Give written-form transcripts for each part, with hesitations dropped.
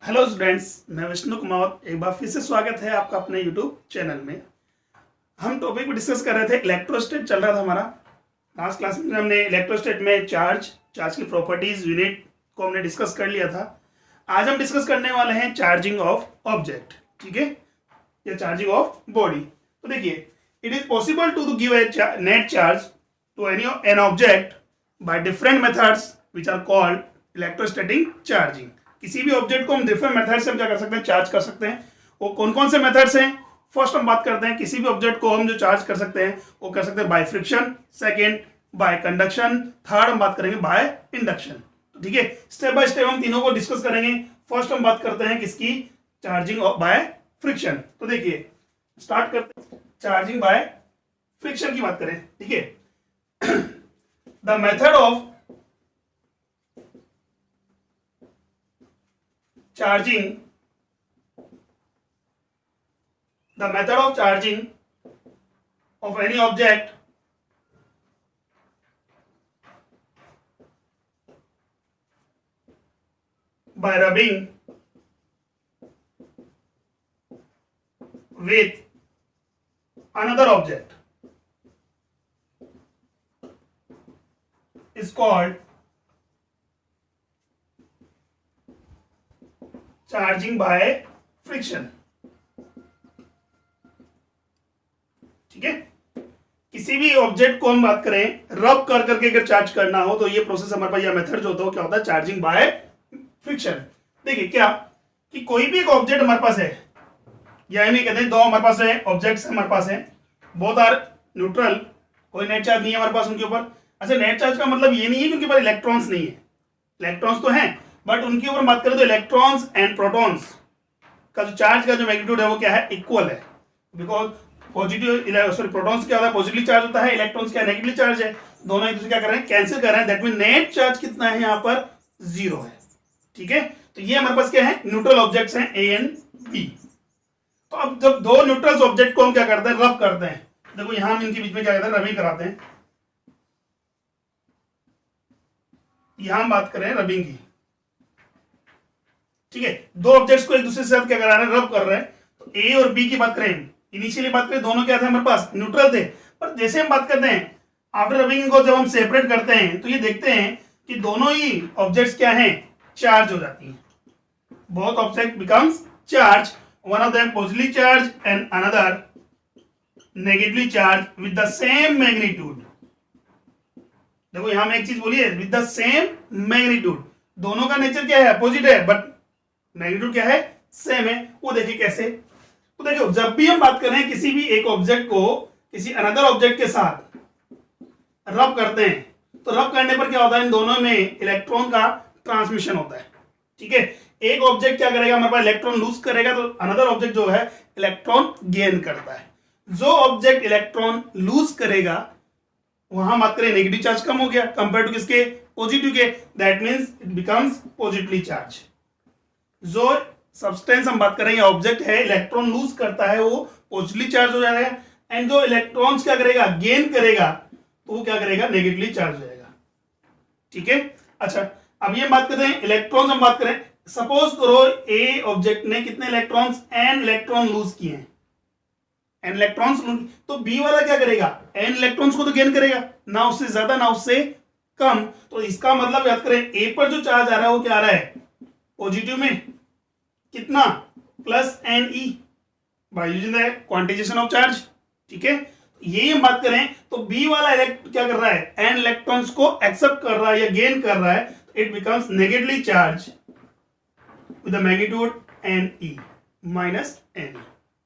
Hello students, मैं विष्णु कुमार एक बार फिर से स्वागत है आपका अपने यूट्यूब चैनल में। हम टॉपिक पे डिस्कस कर रहे थे, इलेक्ट्रोस्टेट चल रहा था हमारा। लास्ट क्लास में हमने इलेक्ट्रोस्टेट में चार्ज की प्रॉपर्टीज यूनिट को हमने डिस्कस कर लिया था। आज हम डिस्कस करने वाले हैं चार्जिंग ऑफ ऑब्जेक्ट, ठीक है, या चार्जिंग ऑफ बॉडी। तो देखिए, it is possible to give a net charge to an object by different methods which are called electrostatic charging. किसी भी ऑब्जेक्ट को हम डिफरेंट मेथड से हम क्या कर सकते हैं, चार्ज कर सकते हैं। वो कौन कौन से मेथड्स हैं? फर्स्ट हम बात करते हैं, किसी भी ऑब्जेक्ट को हम जो चार्ज कर सकते हैं वो कर सकते हैं by friction, second by conduction, third हम बात करेंगे बाय इंडक्शन। ठीक है, स्टेप बाय स्टेप हम तीनों को डिस्कस करेंगे। फर्स्ट हम बात करते हैं किसकी, चार्जिंग बाय फ्रिक्शन। तो देखिए, स्टार्ट करते हैं चार्जिंग बाय फ्रिक्शन की बात करें। ठीक है, the method of charging of any object by rubbing with another object is called charging by friction. ठीक है, किसी भी ऑब्जेक्ट को हम बात करें, रब कर करके अगर चार्ज करना हो तो ये प्रोसेस हमारे पास, यह मेथड जो होता है क्या होता है, चार्जिंग बाय फ्रिक्शन। देखिए क्या कि कोई भी एक ऑब्जेक्ट हमारे पास है, यानी कहते हैं दो हमारे पास है ऑब्जेक्ट्स हमारे पास है, बोथ आर न्यूट्रल, कोई नेट चार्ज नहीं है हमारे पास उनके ऊपर। अच्छा, नेट चार्ज का मतलब ये नहीं है कि उनके पास इलेक्ट्रॉन्स नहीं है, इलेक्ट्रॉन्स तो हैं, बट उनके ऊपर बात करें तो इलेक्ट्रॉन्स एंड प्रोटॉन्स का जो चार्ज का जो मैग्नीट्यूड है वो क्या है, इक्वल है। बिकॉज प्रोटॉन्स क्या होता है, पॉजिटिवली चार्ज होता है, इलेक्ट्रॉन्स क्या नेगेटिवली चार्ज है। दोनों एक दूसरे क्या कर रहे हैं, कैंसिल कर रहे हैं। दैट मीन नेट चार्ज कितना है यहाँ पर, 0 है। ठीक है, तो ये हमारे पास क्या है, न्यूट्रल ऑब्जेक्ट्स हैं ए एंड बी। तो अब जब दो न्यूट्रल ऑब्जेक्ट को हम क्या करते हैं, रब करते हैं। देखो यहां हम इनके बीच में क्या करते हैं, रबिंग कराते हैं। यहां हम बात करें रबिंग की। ठीक है, दो ऑब्जेक्ट्स को एक दूसरे के साथ क्या करा रहे हैं, रब कर रहे हैं। तो ए और बी की बात करें, इनिशियली बात करें दोनों क्या थे हमारे पास, न्यूट्रल थे। पर जैसे हम बात करते हैं आफ्टर रबिंग को, जब हम सेपरेट करते हैं तो ये देखते हैं कि दोनों ही ऑब्जेक्ट्स क्या हैं, चार्ज हो जाती हैं। Both object becomes charge, one of them positively charge and another negatively charge with the same magnitude. देखो यहां में एक चीज बोली है, विद द सेम मैग्नीट्यूड। दोनों का नेचर क्या है, अपोजिट है, बट मैग्नीट्यूड क्या है, सेम है। वो देखिए कैसे। तो देखो, जब भी हम बात करें किसी भी एक ऑब्जेक्ट को किसी अनदर ऑब्जेक्ट के साथ रब करते हैं, तो रब करने पर क्या होता है, इन दोनों में इलेक्ट्रॉन का ट्रांसमिशन होता है। ठीक है, एक ऑब्जेक्ट क्या करेगा, हमारे पास इलेक्ट्रॉन लूज करेगा, तो अनदर ऑब्जेक्ट जो है इलेक्ट्रॉन गेन करता है। जो ऑब्जेक्ट इलेक्ट्रॉन लूज करेगा, वहां बात करें नेगेटिव चार्ज कम हो गया कंपेयर टू किसके, पॉजिटिव के। That means it becomes positively charge. जो सब्सटेंस हम बात कर रहे हैं, ऑब्जेक्ट है, इलेक्ट्रॉन लूज करता है, वो पॉजिटिवली चार्ज हो जाएगा। एंड जो इलेक्ट्रॉन्स क्या करेगा, गेन करेगा, तो वो क्या करेगा, नेगेटिवली चार्ज हो जाएगा। ठीक है, अच्छा अब ये बात करते हैं इलेक्ट्रॉन्स। हम बात करें, सपोज करो ए ऑब्जेक्ट ने कितने इलेक्ट्रॉन्स, एन इलेक्ट्रॉन लूज किए हैं, एन इलेक्ट्रॉन्स, तो बी वाला क्या करेगा, एन इलेक्ट्रॉन्स को तो गेन करेगा, ना उससे ज्यादा ना उससे कम। तो इसका मतलब याद करें, ए पर जो चार्ज आ रहा है वो क्या आ रहा है, पॉजिटिव में कितना, plus n e by using the quantization of charge. ठीक है, यही हम बात करें तो बी वाला क्या कर रहा है, एन इलेक्ट्रॉन्स को एक्सेप्ट कर रहा है या गेन कर रहा है, it becomes negatively charge with the magnitude n e minus n e.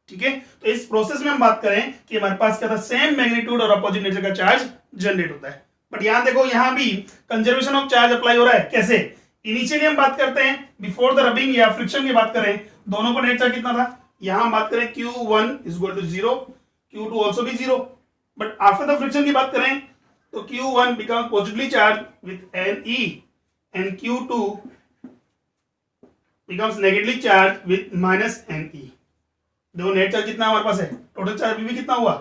ठीक है, तो इस प्रोसेस में हम बात करें कि हमारे पास क्या था, सेम मैग्नीट्यूड और अपोजिट नेचर का चार्ज जनरेट होता है। बट यहां देखो, यहां भी कंजर्वेशन ऑफ चार्ज अप्लाई हो रहा है। कैसे, इनिशियली हम बात करते हैं बिफोर द रबिंग या फ्रिक्शन की बात करें, दोनों पर नेट चार्ज कितना था, यहां हम बात करें Q1 is equal to 0, Q2 also भी 0। बट आफ्टर द फ्रिक्शन की बात करें तो Q1 become positively charge with Ne and Q2 becomes negatively charge with minus Ne। देखो नेट चार्ज कितना हमारे पास है, टोटल चार्ज भी कितना हुआ,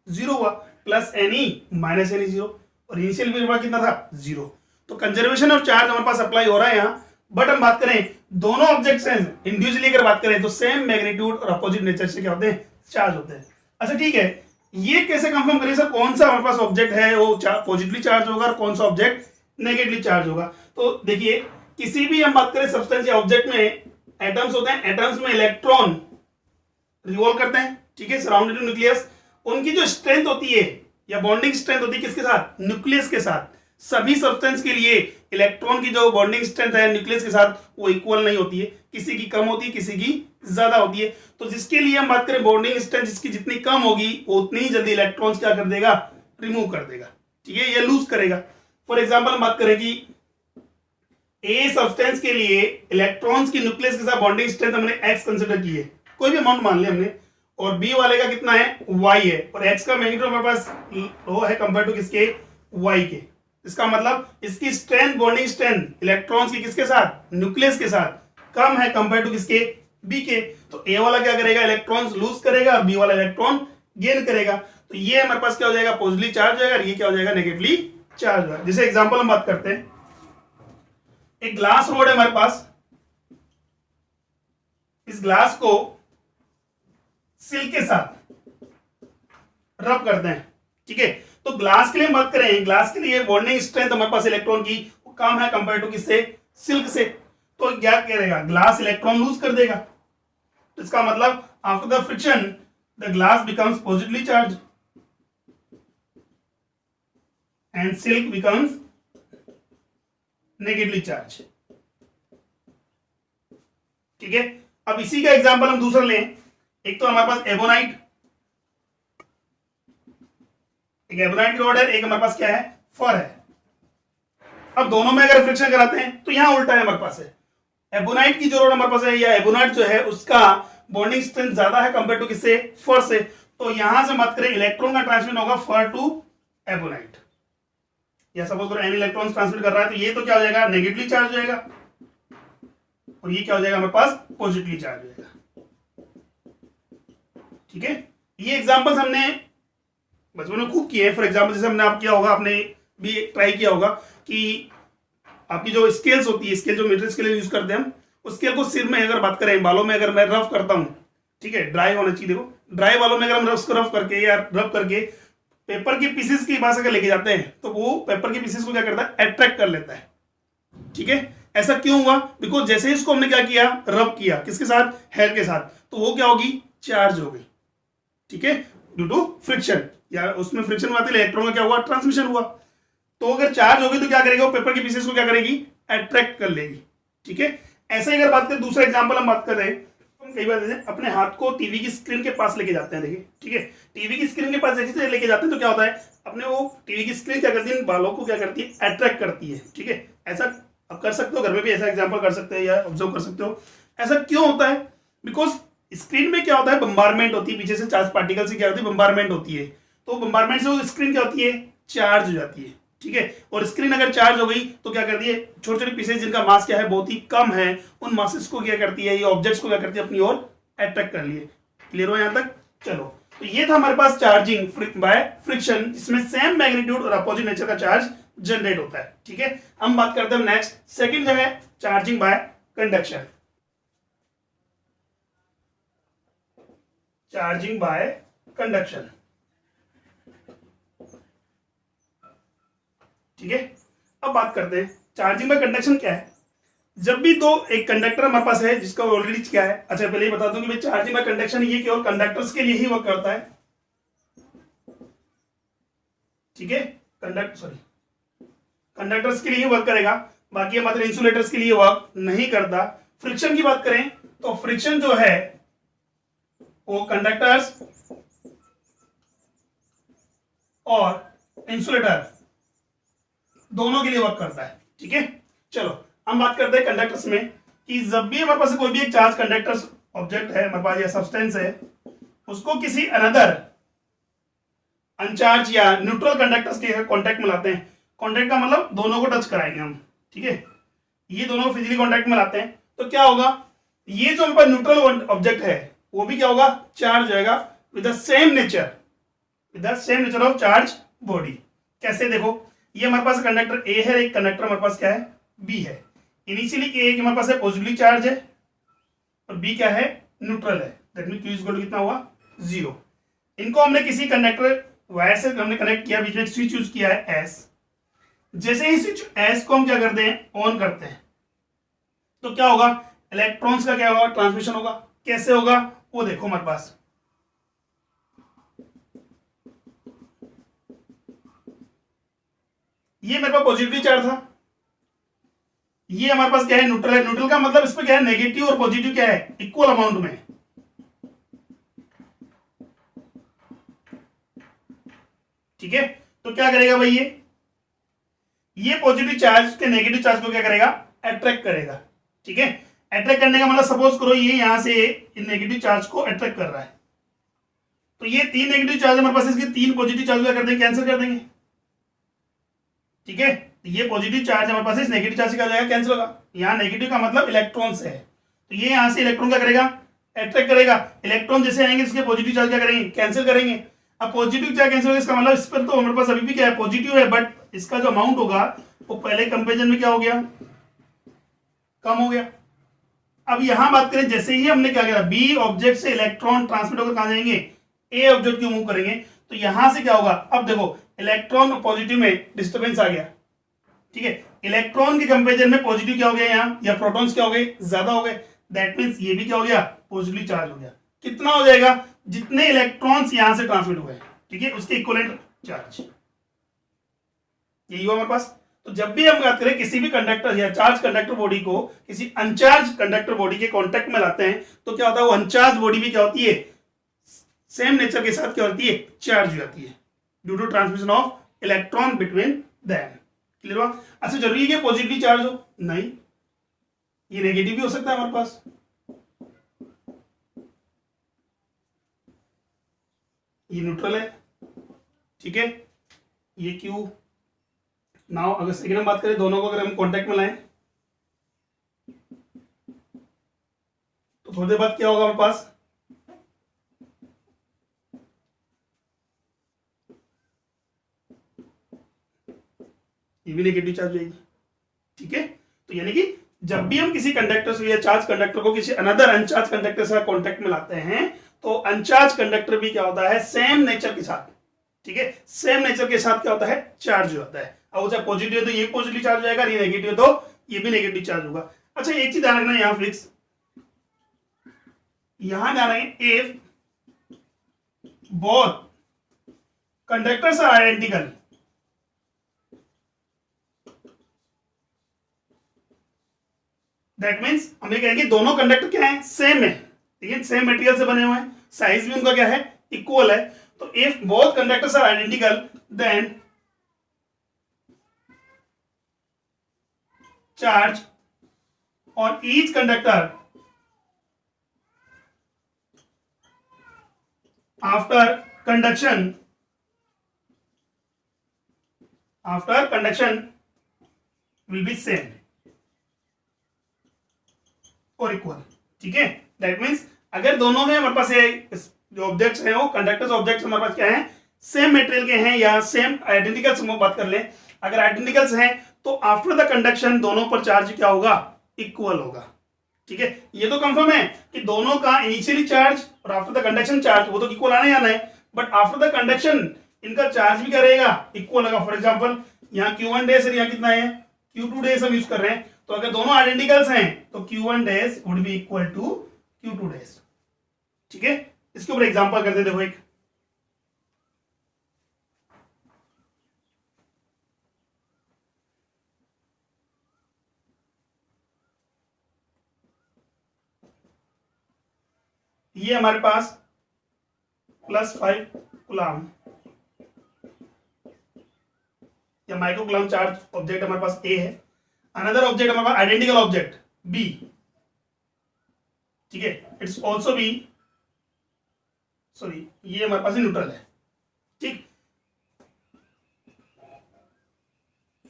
0 हुआ, प्लस Ne माइनस Ne 0, और इनिशियल भी कितना था, 0। तो कंजर्वेशन ऑफ चार्ज हमारे पास अप्लाई हो रहा है यहाँ, बट हम बात करें दोनों ऑब्जेक्ट्स हैं इंडिविजुअली अगर बात करें तो सेम मैग्नीट्यूड और अपोजिट नेचर से क्या होते हैं, चार्ज होते हैं। अच्छा ठीक है, ये कैसे कंफर्म करें सर कौन सा हमारे पास ऑब्जेक्ट है वो पॉजिटिवली चार्ज होगा और कौन सा ऑब्जेक्ट नेगेटिवली चार्ज होगा? तो देखिए किसी भी हम बात करें सब्सटेंस या ऑब्जेक्ट में एटम्स होते हैं, एटम्स में इलेक्ट्रॉन रिवॉल्व करते हैं, ठीक है, सराउंडेड टू न्यूक्लियस। उनकी जो स्ट्रेंथ होती है या बॉन्डिंग स्ट्रेंथ होती है किसके साथ, न्यूक्लियस के साथ। सभी सब्सटेंस के लिए इलेक्ट्रॉन की जो बॉन्डिंग स्ट्रेंथ है न्यूक्लियस के साथ वो इक्वल नहीं होती है, किसी की कम होती है किसी की ज्यादा होती है। तो जिसके लिए हम बात करें बॉन्डिंग स्ट्रेंथ जिसकी जितनी कम होगी वो उतनी ही जल्दी इलेक्ट्रॉन्स क्या कर देगा, रिमूव कर देगा, ठीक है, या लूज करेगा। फॉर एग्जाम्पल हम बात करें कि ए सब्सटेंस के लिए इलेक्ट्रॉन्स की न्यूक्लियस के साथ बॉन्डिंग स्ट्रेंथ हमने एक्स कंसिडर की है, कोई भी अमाउंट मान लिया हमने, और बी वाले का कितना है, y है, और x का मैग्नीट्यूड हमारे पास लो है कंपेयर टू किसके, y के। इसका मतलब इसकी स्ट्रेंथ बॉन्डिंग स्ट्रेंथ इलेक्ट्रॉन्स की किसके साथ, न्यूक्लियस के साथ कम है कंपेयर टू किसके, b के। तो a वाला क्या करेगा, इलेक्ट्रॉन्स लूज करेगा, b वाला इलेक्ट्रॉन गेन करेगा। तो ये हमारे पास क्या हो जाएगा, पॉजिटिवली चार्ज हो जाएगा, ये क्या हो जाएगा, नेगेटिवली चार्ज हो जाएगा। जैसे एग्जांपल हम बात करते हैं, एक ग्लास रोड है हमारे पास, इस ग्लास को सिल्क के साथ रब करते हैं, ठीक है। तो ग्लास के लिए बात करें, ग्लास के लिए बॉन्डिंग स्ट्रेंथ हमारे पास इलेक्ट्रॉन की वो कम है कंपेयर टू किससे, सिल्क से। तो क्या करेगा, ग्लास इलेक्ट्रॉन लूज कर देगा। तो इसका मतलब after the friction the glass becomes positively charge and silk becomes negatively charge, ठीक है। अब इसी का एग्जांपल हम दूसरा लें, एक तो हमारे पास एबोनाइट, एक एबोनाइट की रॉड है, एक हमारे पास क्या है, फर है। अब दोनों में अगर फ्रिक्शन कराते हैं तो यहां उल्टा है हमारे पास है, एबोनाइट की जो रॉड हमारे पास है या एबोनाइट जो है उसका बॉन्डिंग स्ट्रेंथ ज्यादा है कंपेयर टू किससे, फर से। तो यहां से बात करें इलेक्ट्रॉन का ट्रांसमिट होगा फर टू एबोनाइट, या सपोज करो एन इलेक्ट्रॉन ट्रांसमिट कर रहा है, तो ये तो क्या हो जाएगा, नेगेटिवली चार्ज हो जाएगा, और ये क्या हो जाएगा हमारे पास, पॉजिटिवली चार्ज हो जाएगा, ठीक है। ये एग्जांपल्स हमने बचपन में खूब किए हैं। फॉर एग्जांपल जैसे हमने आप किया होगा, आपने भी ट्राई किया होगा कि आपकी जो स्केल्स होती है, स्केल जो मीटर स्केल यूज करते हैं हम, उस स्केल को सिर में अगर बात करें, बालों में अगर मैं रफ करता हूं, ठीक है, ड्राई होना चाहिए, देखो ड्राई बालों में अगर हम रफ करके या रफ करके पेपर के पीसेस के पास अगर लेके जाते हैं तो वो पेपर के पीसेस को क्या करता है, अट्रैक्ट कर लेता है, ठीक है। ऐसा क्यों हुआ, बिकॉज जैसे ही इसको हमने क्या किया, रब किया किसके साथ, हेयर के साथ, तो वो क्या होगी, चार्ज हो गई, ठीक है, ड्यू टू फ्रिक्शन, या उसमें फ्रिक्शन हुआ तो इलेक्ट्रॉन का क्या हुआ, ट्रांसमिशन हुआ। तो अगर चार्ज होगी तो क्या करेगा, वो पेपर के पीसेस को क्या करेगी, अट्रैक्ट कर लेगी, ठीक है। ऐसे ही अगर बात करें, दूसरा एग्जांपल हम बात कर रहे हैं, हम कई बार अपने हाथ को टीवी की स्क्रीन के पास लेके जाते हैं, देखिए, ठीक है, टीवी की स्क्रीन के पास जैसे लेके जाते हैं तो क्या होता है, अपने वो टीवी की स्क्रीन क्या करती है, बालों को क्या करती है, अट्रैक्ट करती है, ठीक है। ऐसा आप कर सकते हो, घर में भी ऐसा एग्जांपल कर सकते हैं या ऑब्जर्व कर सकते हो। ऐसा क्यों होता है, बिकॉज स्क्रीन में क्या होता है, बम्बारमेंट होती है, पीछे से चार्ज पार्टिकल से क्या होती है, बम्बारमेंट होती है। तो बम्बारमेंट से वो स्क्रीन क्या होती है, चार्ज हो जाती है, ठीक है। और स्क्रीन अगर चार्ज हो गई तो क्या करती है, छोटे छोटे पीसेस जिनका मास क्या है, बहुत ही कम है, उन मासेस को क्या करती है, ये ऑब्जेक्ट्स को क्या करती है, अपनी ओर अट्रैक्ट कर लिए। क्लियर हो यहां तक, चलो। तो ये था हमारे पास चार्जिंग बाय फ्रिक्शन, जिसमें सेम मैग्नीट्यूड और अपोजिट नेचर का चार्ज जनरेट होता है, ठीक है। हम बात करते हैं नेक्स्ट, सेकंड जो है charging by conduction. Charging by conduction, ठीक है। अब बात करते हैं चार्जिंग बाय कंडक्शन क्या है। जब भी दो एक कंडक्टर हमारे पास है जिसका ऑलरेडी क्या है, अच्छा पहले ये बता दूं कि भाई चार्जिंग बाय कंडक्शन ये केवल कंडक्टर्स के लिए ही वर्क करता है, ठीक है, कंडक्टर्स के लिए ही वर्क करेगा, बाकी हमारे इंसुलेटर्स के लिए वर्क नहीं करता। फ्रिक्शन की बात करें तो फ्रिक्शन जो है वो कंडक्टर्स और इंसुलेटर दोनों के लिए वर्क करता है, ठीक है। चलो हम बात करते हैं कंडक्टर्स में, कि जब भी हमारे पास कोई भी एक चार्ज कंडक्टर्स ऑब्जेक्ट है हमारे पास या सब्सटेंस है, उसको किसी अनदर अनचार्ज या न्यूट्रल कंडक्टर्स के कांटेक्ट में लाते हैं, कांटेक्ट का मतलब दोनों को टच कराएंगे हम, ठीक है, ये दोनों को फिजिकली कांटेक्ट में लाते हैं, तो क्या होगा, ये जो हमारे पास न्यूट्रल ऑब्जेक्ट है वो भी क्या होगा, चार्ज हो जाएगा with the same nature of charge body. कैसे, देखो ये हमारे पास कंडक्टर ए है, एक कंडक्टर हमारे पास क्या है, बी है। इनिशियली ए हमारे पास है पॉजिटिवली चार्ज है और बी क्या है, न्यूट्रल है। That mean Q is equal to कितना हुआ, 0। इनको हमने किसी कंडक्टर वायर से हमने कनेक्ट किया, बीच में स्विच यूज किया है एस। जैसे ही स्विच एस को हम क्या करते हैं, ऑन करते हैं, तो क्या होगा, इलेक्ट्रॉन्स का क्या होगा, ट्रांसमिशन होगा। कैसे होगा वो देखो हमारे पास, ये मेरे पास पॉजिटिव चार्ज था, ये हमारे पास क्या है, न्यूट्रल है। न्यूट्रल का मतलब इसमें क्या है, नेगेटिव और पॉजिटिव क्या है, इक्वल अमाउंट में। ठीक है, तो क्या करेगा भाई, ये पॉजिटिव चार्ज के नेगेटिव चार्ज को क्या करेगा, अट्रैक्ट करेगा। ठीक है, अट्रैक्ट करने का मतलब सपोज करो ये यहां से नेगेटिव चार्ज को अट्रैक्ट कर रहा है, तो ये 3 नेगेटिव चार्ज हमारे पास, इसके 3 पॉजिटिव चार्ज क्या कर देंगे, कैंसिल कर देंगे। ठीक है, तो ये पॉजिटिव चार्ज हमारे पास इस नेगेटिव चार्ज से क्या जाएगा, कैंसिल होगा। यहाँ नेगेटिव का मतलब इलेक्ट्रॉन्स है, तो ये यहां से इलेक्ट्रॉन क्या करेगा, अट्रैक्ट करेगा। इलेक्ट्रॉन जैसे आएंगे इसके पॉजिटिव चार्ज क्या करेंगे, कैंसिल करेंगे। अब पॉजिटिव चार्ज कैंसिल होगा, इसका मतलब इस पर तो हमारे पास अभी भी क्या है, पॉजिटिव है, बट इसका जो अमाउंट होगा वो पहले कंपेरिजन में क्या हो गया, कम हो गया। अब यहां बात करें, जैसे ही हमने क्या किया, बी ऑब्जेक्ट से इलेक्ट्रॉन ट्रांसमिट होकर कहां जाएंगे, ए ऑब्जेक्ट की मूव करेंगे, तो यहां से क्या होगा, अब देखो इलेक्ट्रॉन पॉजिटिव में डिस्टर्बेंस आ गया। ठीक है, इलेक्ट्रॉन के कंपेरिजन में पॉजिटिव क्या हो गया यहाँ, या प्रोटॉन्स क्या हो गए, ज्यादा हो गए। दैट मींस ये भी क्या हो गया, पॉजिटिवली चार्ज हो गया। कितना हो जाएगा, जितने इलेक्ट्रॉन्स यहां से ट्रांसमिट हुए, ठीक है, उसके इक्विवेलेंट चार्ज, यही हुआ हमारे पास। तो जब भी हम बात करें किसी भी कंडक्टर या चार्ज कंडक्टर बॉडी को किसी अनचार्ज कंडक्टर बॉडी के कांटेक्ट में लाते हैं, तो क्या होता है, वो अनचार्ज बॉडी भी क्या होती है, सेम नेचर के साथ क्या होती है, चार्ज हो जाती है, due to transmission of electron between them. Clear हुआ। अच्छा, जरूरी है कि पॉजिटिवली चार्ज हो, नहीं, ये नेगेटिव भी हो सकता है हमारे पास। ये न्यूट्रल है, ठीक है, ये क्यू। नाउ अगर सेकेंड हम बात करें, दोनों को अगर हम कांटेक्ट में लाएं, तो थोड़ी देर बाद क्या होगा हमारे पास, ये भी नेगेटिव चार्ज जाएगी। ठीक है, तो यानी कि जब भी हम किसी कंडक्टर से या चार्ज कंडक्टर को किसी अनदर अनचार्ज कंडक्टर से कांटेक्ट में लाते हैं, तो अनचार्ज कंडक्टर भी क्या होता है, सेम नेचर के साथ, ठीक है, सेम नेचर के साथ क्या होता है, चार्ज हो जाता है। अब चाहे पॉजिटिव है तो ये पॉजिटिव चार्ज हो जाएगा, ये नेगेटिव है तो ये भी नेगेटिव चार्ज होगा। अच्छा, एक चीज ध्यान रखना यहां फिक्स, यहां ध्यान रखें, if both conductors are identical, that means हम ये कहेंगे दोनों कंडक्टर क्या है, सेम है, ठीक है, सेम मटेरियल से बने हुए हैं, साइज भी उनका क्या है, इक्वल है। तो if both conductors are identical, then charge on each conductor after conduction will be same और इक्वल। ठीक है, दैट मीन्स अगर दोनों में हमारे पास जो ऑब्जेक्ट्स हैं वो कंडक्टर्स ऑब्जेक्ट्स हमारे पास क्या हैं, सेम मटेरियल के हैं या सेम आइडेंटिकल्स, हम बात कर लें, अगर आइडेंटिकल्स हैं तो आफ्टर द कंडक्शन दोनों पर चार्ज क्या होगा, इक्वल होगा। ठीक है, ये तो कंफर्म है कि दोनों का इनिशियली चार्ज और आफ्टर द कंडक्शन चार्ज वो तो इक्वल आने आना है, बट आफ्टर द कंडक्शन इनका चार्ज भी क्या रहेगा, इक्वल होगा। फॉर एग्जांपल यहाँ Q1 डैश और यहाँ कितना है, Q2 डैश हम यूज कर रहे हैं, तो अगर दोनों आइडेंटिकल्स हैं तो Q1 dash would be equal to Q2 dash. ठीक है, इसके ऊपर एग्जांपल करते देखो एक, ये हमारे पास +5 कूलम या माइक्रो कूलम चार्ज ऑब्जेक्ट हमारे पास ए है, अनदर ऑब्जेक्ट हमारे पास आइडेंटिकल ऑब्जेक्ट बी, ठीक है, इट्स ऑल्सो बी, सॉरी ये हमारे पास न्यूट्रल है। ठीक,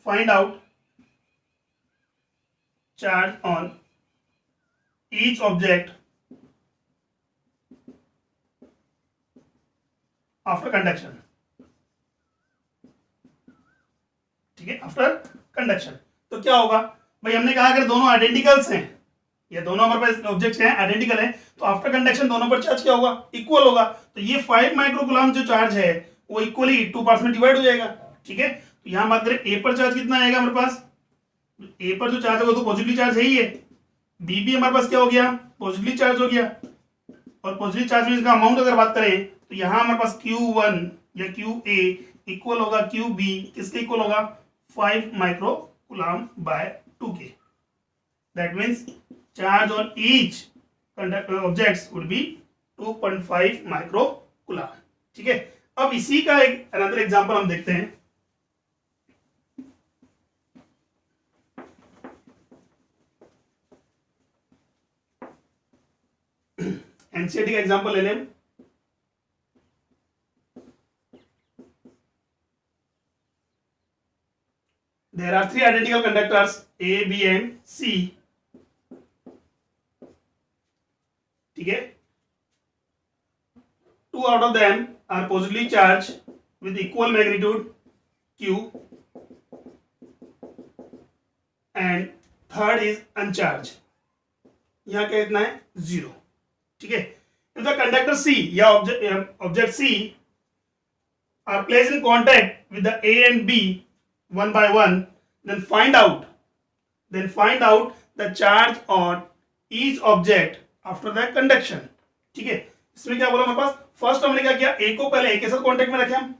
find out charge on each object after conduction. ठीक है, आफ्टर कंडक्शन तो क्या होगा, भाई हमने कहा अगर दोनों आइडेंटिकल्स हैं, ये दोनों हमारे पास ऑब्जेक्ट्स हैं आइडेंटिकल हैं, तो आफ्टर कंडक्शन दोनों पर चार्ज क्या होगा, इक्वल होगा। तो ये 5 माइक्रोकूलम जो चार्ज है वो इक्वली 2 पार्ट्स में डिवाइड हो जाएगा। ठीक है, तो यहां बात करें ए पर चार्ज कितना आएगा हमारे पास, ए पर जो चार्ज होगा तो पॉजिटिवली चार्ज है ही है। बी भी हमारे पास क्या हो गया, पॉजिटिवली चार्ज हो गया। और पॉजिटिव चार्ज में इसका अमाउंट अगर बात करें तो यहां हमारे पास Q1 या QA इक्वल होगा QB, किसके इक्वल होगा, 5 microcoulomb by 2K। That means charge on each conductor objects would be 2.5 microcoulomb. ठीक है, अब इसी का एक अनदर एग्जांपल हम देखते हैं। एनसीईआरटी का एग्जांपल ले लें। There are 3 identical conductors A, B and C. ठीक है, 2 out of them are positively charged with equal magnitude Q and third is uncharged. यहाँ क्या इतना है, 0। ठीक है, if the conductor C या object C are placed in contact with the A and B one by one, then find out the charge on each object after the conduction. ठीक है, इसमें क्या बोला हमारे पास, फर्स्ट हमने क्या किया, ए को पहले ए के साथ कांटेक्ट में रखे हम।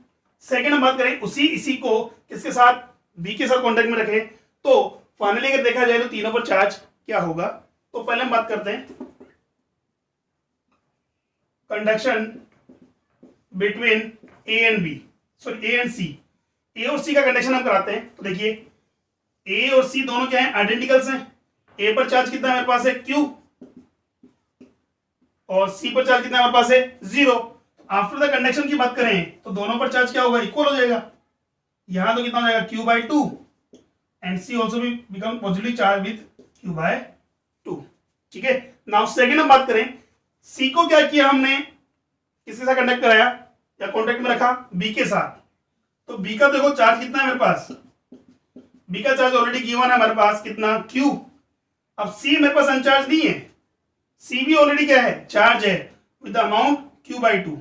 सेकंड हम बात करें इसी को किसके साथ, बी के साथ कांटेक्ट में रखें। तो फाइनली अगर देखा जाए तो तीनों पर चार्ज क्या होगा। तो पहले हम बात करते हैं conduction between A and B, sorry A and C. A और सी का कंडक्शन हम कराते हैं। तो देखिए ए और सी दोनों क्या हैं, आइडेंटिकल्स हैं। ए पर चार्ज कितना हमारे पास है, Q, और सी पर चार्ज कितना हमारे पास है, 0। आफ्टर द कंडक्शन की बात करें तो दोनों पर चार्ज क्या होगा, इक्वल हो जाएगा। यहां तो कितना हो जाएगा, Q/2 एंड सी ऑल्सो भी become positively charge with Q/2। ठीक है, नाउ सेकेंड हम बात करें, सी को क्या किया हमने, किसके साथ कंडक्ट कराया या कॉन्टेक्ट में रखा, बी के साथ। तो बी का देखो चार्ज कितना है मेरे पास, बी का चार्ज ऑलरेडी गिवन है हमारे पास, कितना, Q। अब सी मेरे पास अनचार्ज नहीं है, सी भी ऑलरेडी क्या है, चार्ज है विद द अमाउंट Q/2।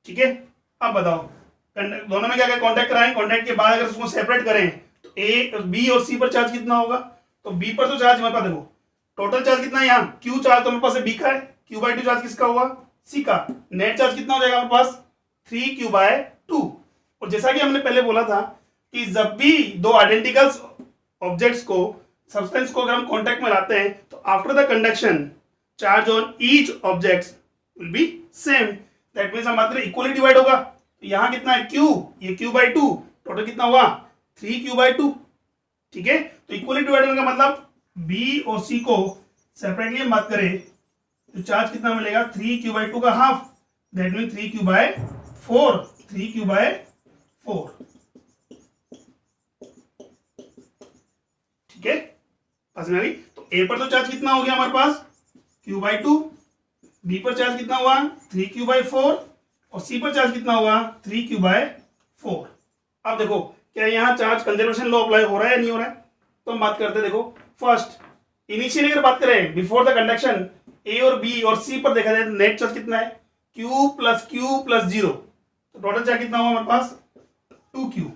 ठीक है, अब बताओ दोनों में क्या क्या कॉन्टेक्ट कराएं, कॉन्टेक्ट के बाद अगर उसको सेपरेट करें तो ए, बी और सी पर चार्ज कितना होगा। तो बी पर तो चार्ज हमारे पास देखो टोटल चार्ज कितना है, यहाँ Q चार्ज तो हमारे पास बी का है, Q/2 चार्ज किसका हुआ, सी का। नेट चार्ज कितना हो जाएगा हमारे पास, 3Q/2। और जैसा कि हमने पहले बोला था कि जब भी दो आइडेंटिकल्स ऑब्जेक्ट्स को, सब्सटेंस को अगर हम कॉन्टेक्ट में लाते हैं तो after the conduction charge on each object will be same. That means हम बात करें इक्वली डिवाइड होगा। तो यहाँ कितना है, Q, ये Q/2, टोटल कितना हुआ, 3Q/2। ठीक है, तो इक्वली डिवाइड होने का मतलब बी और सी को सेपरेटली हम बात करें तो चार्ज कितना मिलेगा, 3Q/2 का half, that mean 3Q/4, 3Q/4। ठीक है, पास में आ गई। तो ए पर तो चार्ज कितना हो गया हमारे पास, Q/2, बी पर चार्ज कितना हुआ, 3Q/4, और सी पर चार्ज कितना हुआ, 3Q/4। अब देखो क्या यहाँ चार्ज कंजर्वेशन लॉ अप्लाई हो रहा है या नहीं हो रहा है। तो हम बात करते हैं, देखो फर्स्ट इनिशियली अगर बात करें बिफोर द कंडक्शन ए और बी और सी पर देखा जाए तो नेट चार्ज कितना है, Q+Q+0। तो टोटल चार्ज कितना हुआ हमारे पास, 2Q।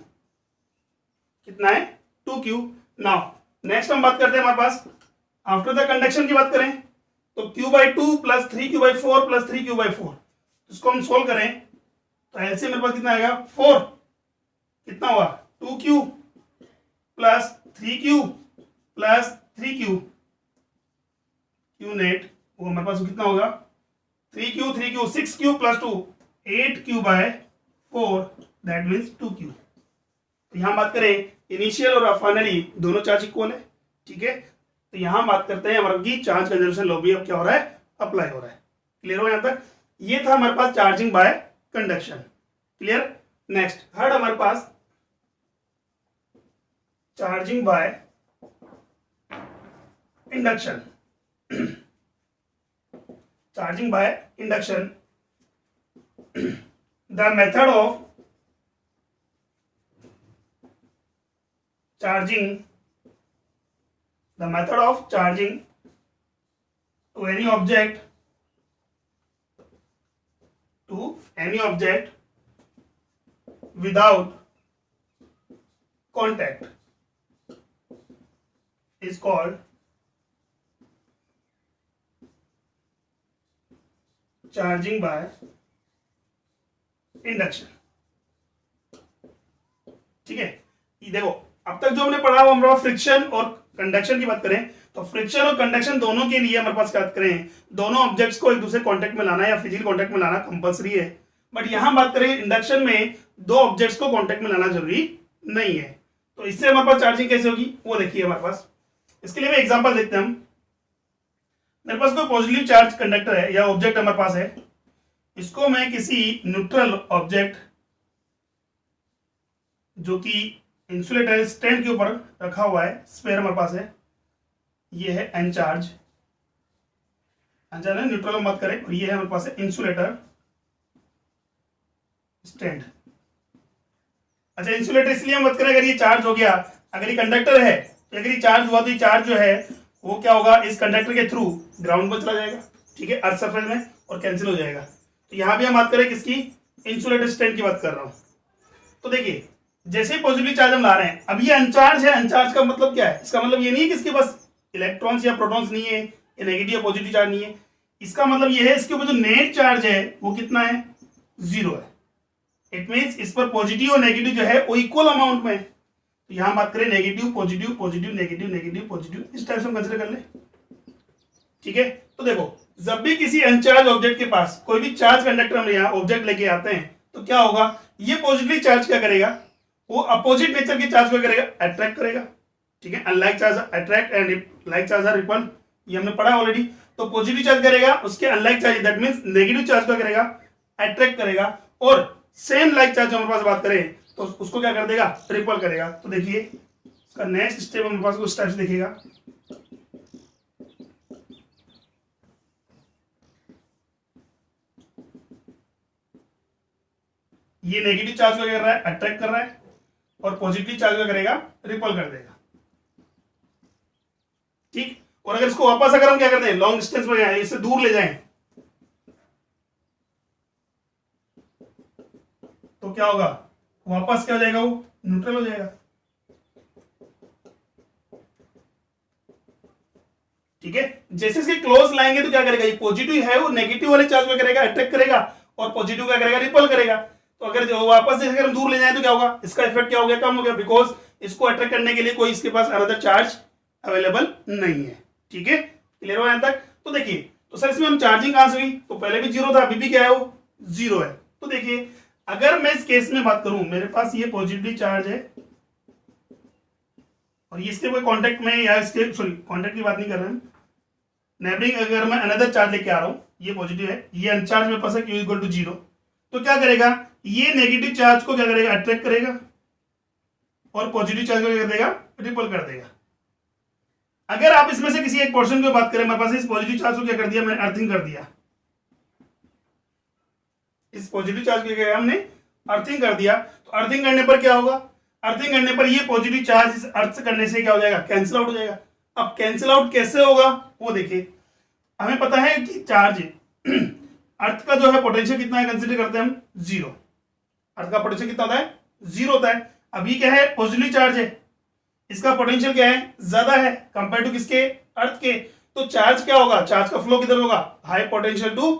कितना है, 2Q। नाउ नेक्स्ट हम बात करते हैं हमारे पास आफ्टर द कंडक्शन की बात करें तो Q/2 plus 3Q/4 plus 3Q/4। इसको हम सोल्व करें तो एलसीएम मेरे पास कितना आएगा, 4। कितना हुआ, 2Q plus 3Q plus 3Q, Q net वो हमारे पास कितना होगा, 3Q 6Q plus 2 8Q/4, that means 2Q। तो यहां बात करें इनिशियल और फाइनली दोनों चार्ज इक्वल है। ठीक है, तो यहां बात करते हैं हमारे की चार्ज कंजर्वेशन लॉ भी अब क्या हो रहा है, अप्लाई हो रहा है। क्लियर हो यहां तक, ये था हमारे पास charging by conduction. Clear. Next third हमारे पास charging by induction. Charging by induction, the method of charging, the method of charging to any object without contact is called charging by induction. ठीक है, ये देखो अब तक जो हमने पढ़ा वो हमारा फ्रिक्शन और कंडक्शन की बात करें तो फ्रिक्शन और कंडक्शन दोनों के लिए हमारे पास बात करें दोनों ऑब्जेक्ट्स को एक दूसरे कांटेक्ट में लाना या फिजिकल कांटेक्ट में लाना कंपलसरी है। बट यहां बात करें इंडक्शन में दो ऑब्जेक्ट्स को कांटेक्ट में लाना जरूरी नहीं है। तो इससे हमारे पास चार्जिंग कैसे होगी वो देखिए हमारे पास। इसके लिए मैं एग्जांपल देखते हैं हम। मेरे पास कोई पॉजिटिव चार्ज कंडक्टर है या ऑब्जेक्ट हमारे पास है, इसको मैं किसी न्यूट्रल ऑब्जेक्ट जो कि इंसुलेटर स्टैंड के ऊपर रखा हुआ है, स्फीयर हमारे पास है, ये है एन चार्ज है, न्यूट्रल मत करें, और ये है हमारे पास है इंसुलेटर स्टैंड। अच्छा, इंसुलेटर इसलिए मत करें अगर ये चार्ज हो गया, अगर ये कंडक्टर है तो अगर ये चार्ज हुआ तो ये चार्ज जो है वो क्या होगा, इस कंडक्टर के थ्रू ग्राउंड पर चला जाएगा, ठीक है, अर्थ सरफेस में, और कैंसिल हो जाएगा। तो यहां भी हम बात करें किसकी, इंसुलेटर स्टैंड की बात कर रहा हूं। तो देखिए जैसे पॉजिटिव चार्ज हम ला रहे हैं, अब ये अनचार्ज है, अनचार्ज का मतलब क्या है, इसका मतलब ये नहीं है कि इसके पास इलेक्ट्रॉन्स या प्रोटॉन्स नहीं है या नेगेटिव या पॉजिटिव चार्ज नहीं है। इसका मतलब ये है इसके ऊपर जो नेट चार्ज है वो कितना है, 0 है। इट मींस इस पर पॉजिटिव और नेगेटिव जो है वो इक्वल अमाउंट में है। तो यहां बात करें negative positive positive negative negative positive, इस टाइप से हम कंसीडर कर ले, ठीक है। तो देखो जब भी किसी अनचार्ज ऑब्जेक्ट के पास कोई भी चार्ज कंडक्टर हम यहाँ ऑब्जेक्ट लेके आते हैं तो क्या होगा, ये पॉजिटिव चार्ज क्या करेगा, वो अपोजिट नेचर के चार्ज को करेगा, अट्रैक्ट करेगा, ठीक है। Unlike charge attract and like charge are repel, ये हमने पढ़ा ऑलरेडी। तो पॉजिटिव चार्ज करेगा उसके unlike charge, that means negative charge को करेगा, अट्रैक्ट करेगा, और सेम लाइक चार्ज हमारे पास बात करें तो उसको क्या कर देगा, रिपल करेगा। तो देखिए इसका नेक्स्ट स्टेप हमारे पास उस टाइप से देखिएगा। ये नेगेटिव चार्ज को कर रहा है, अट्रैक्ट कर रहा है, और पॉजिटिव चार्ज को करेगा, रिपल कर देगा, ठीक। और अगर इसको वापस अगर हम क्या करते हैं, लॉन्ग डिस्टेंस पर जाए, इससे दूर ले जाएं तो क्या होगा, वापस क्या हो जाएगा, वो न्यूट्रल हो जाएगा, ठीक है। जैसे इसके क्लोज लाएंगे तो क्या करेगा, ये पॉजिटिव है वो नेगेटिव वाले चार्ज को करेगा, अट्रैक्ट करेगा, और पॉजिटिव क्या करेगा, रिपल करेगा। तो अगर जो वापस जैसे अगर हम दूर ले जाए तो क्या होगा, इसका इफेक्ट क्या हो गया, कम हो गया, बिकॉज इसको अट्रैक्ट करने के लिए कोई इसके पास अनदर चार्ज अवेलेबल नहीं है, ठीक है। क्लियर हो यहां तक। तो देखिए तो सर इसमें हम चार्जिंग कहां से हुई, तो पहले भी 0 था, अभी भी क्या है, वो 0 है। तो देखिए अगर मैं इस केस में बात करूं, मेरे पास ये पॉजिटिव चार्ज है और ये इसके कोई कांटेक्ट में या इसके, सॉरी कांटेक्ट की बात नहीं कर रहे हैं, नेबरिंग अगर मैं अनदर चार्ज लेके आ रहा हूं, ये पॉजिटिव है, ये अनचार्ज मेरे पास है, Q इक्वल टू 0, तो क्या करेगा, ये नेगेटिव चार्ज को क्या करेगा, अट्रैक्ट करेगा, और पॉजिटिव चार्ज को क्या कर देगा, रिपल कर देगा। अगर आप इसमें से किसी एक पोर्शन की बात करें, मेरे पास इस पॉजिटिव चार्ज को क्या कर दिया, मैंने अर्थिंग कर दिया, इस पॉजिटिव चार्ज को क्या हमने अर्थिंग कर दिया। तो अर्थिंग करने पर क्या होगा, अर्थिंग करने पर ये पॉजिटिव चार्ज इस अर्थ करने से क्या हो जाएगा, कैंसिल आउट हो जाएगा। अब कैंसिल आउट कैसे होगा वो देखिए, हमें पता है कि चार्ज अर्थ का जो है पोटेंशियल कितना है, कंसीडर करते हैं हम 0, अर्थ का पोटेंशियल कितना होता है, 0 होता है। अभी क्या है, पॉजिटिव चार्ज है, इसका पोटेंशियल क्या है, ज्यादा है कंपेयर टू किसके, अर्थ के। तो चार्ज क्या होगा, चार्ज का फ्लो किधर होगा, high potential to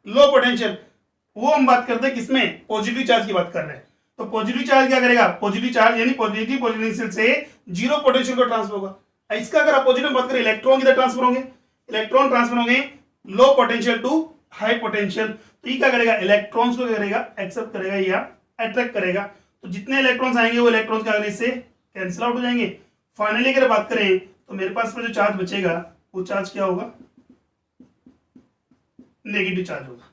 low potential, वो हम बात करते हैं किसमें, पॉजिटिव चार्ज की बात कर रहे हैं। तो पॉजिटिव चार्ज क्या करेगा, पॉजिटिव चार्ज यानी पॉजिटिव पोटेंशियल से 0 पोटेंशियल को ट्रांसफर होगा। इसका अगर अपोजिट में बात करें, इलेक्ट्रॉन किधर ट्रांसफर होंगे, इलेक्ट्रॉन ट्रांसफर होंगे low potential to high potential. तो ये क्या करेगा, इलेक्ट्रॉन्स को करेगा, एक्सेप्ट करेगा या अट्रैक्ट करेगा। तो जितने इलेक्ट्रॉन्स आएंगे वो इलेक्ट्रॉन्स क्या करेंगे, इससे कैंसिल आउट हो जाएंगे। फाइनली अगर बात करें तो मेरे पास में जो चार्ज बचेगा वो चार्ज क्या होगा, नेगेटिव चार्ज होगा,